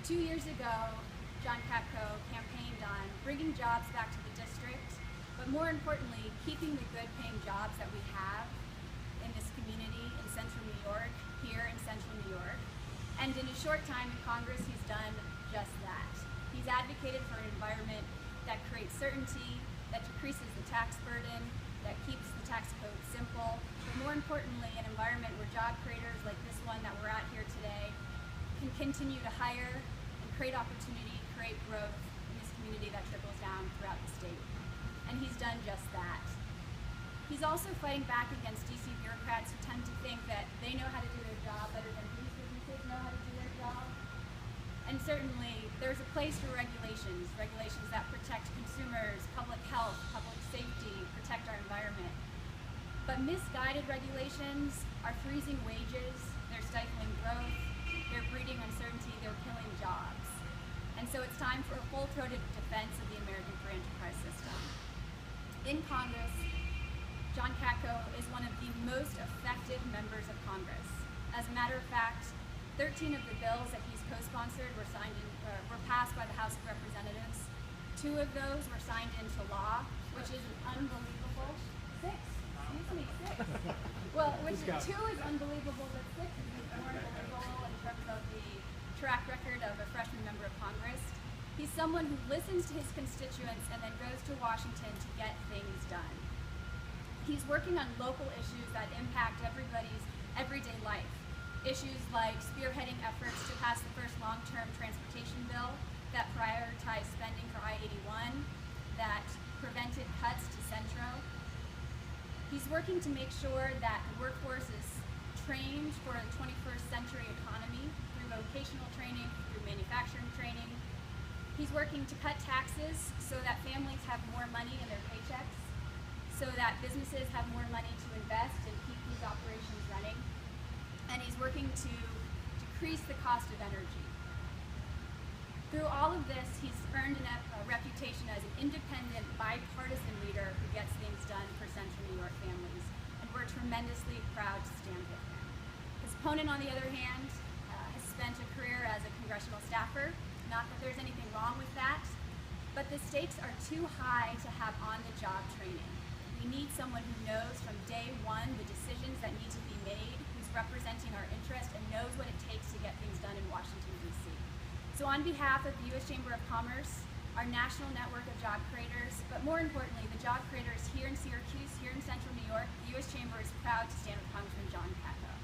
2 years ago, John Katko campaigned on bringing jobs back to the district, but more importantly, keeping the good paying jobs that we have in this community in central New York, here in central New York. And in a short time in Congress, he's done just that. He's advocated for an environment that creates certainty, that decreases the tax burden, that keeps the tax code simple, but more importantly, an environment where job creators like this one that we're at here today can continue to hire and create opportunity, create growth in this community that trickles down throughout the state. And he's done just that. He's also fighting back against DC bureaucrats who tend to think that they know how to do their job better than these businesses know how to do their job. And certainly, there's a place for regulations that protect consumers, public health, public safety, protect our environment. But misguided regulations are freezing wages, they're stifling growth, they're breeding uncertainty, they're killing jobs. And so it's time for a full-throated defense of the American free enterprise system. In Congress, John Katko is one of the most effective members of Congress. As a matter of fact, 13 of the bills that he's co-sponsored were passed by the House of Representatives. 2 of those were signed into law, which is unbelievable. 6, excuse me, 6. Well, 2 is unbelievable, but 6 is more unbelievable in terms of the track record of a freshman member of Congress. He's someone who listens to his constituents and then goes to Washington to get things done. He's working on local issues that impact everybody's everyday life. Issues like spearheading efforts to pass the first long-term transportation bill that prioritized spending for I-81, that prevented cuts to Centro. He's working to make sure that the workforce is trained for the 21st century economy through vocational training, through manufacturing training. He's working to cut taxes so that families have more money in their paychecks, so that businesses have more money to invest and keep these operations running. And he's working to decrease the cost of energy. Through all of this, he's earned a reputation as an independent, bipartisan leader who gets things done for central New York families, and we're tremendously proud to stand with him. His opponent, on the other hand, has spent a career as a congressional staffer. Not that there's anything wrong with that, but the stakes are too high to have on-the-job training. We need someone who knows from day one the decisions that need to be made, who's representing our interest and knows what it takes to get things done in Washington, D.C. So on behalf of the U.S. Chamber of Commerce, our national network of job creators, but more importantly, the job creators here in Syracuse, here in central New York, the U.S. Chamber is proud to stand with Congressman John Katko.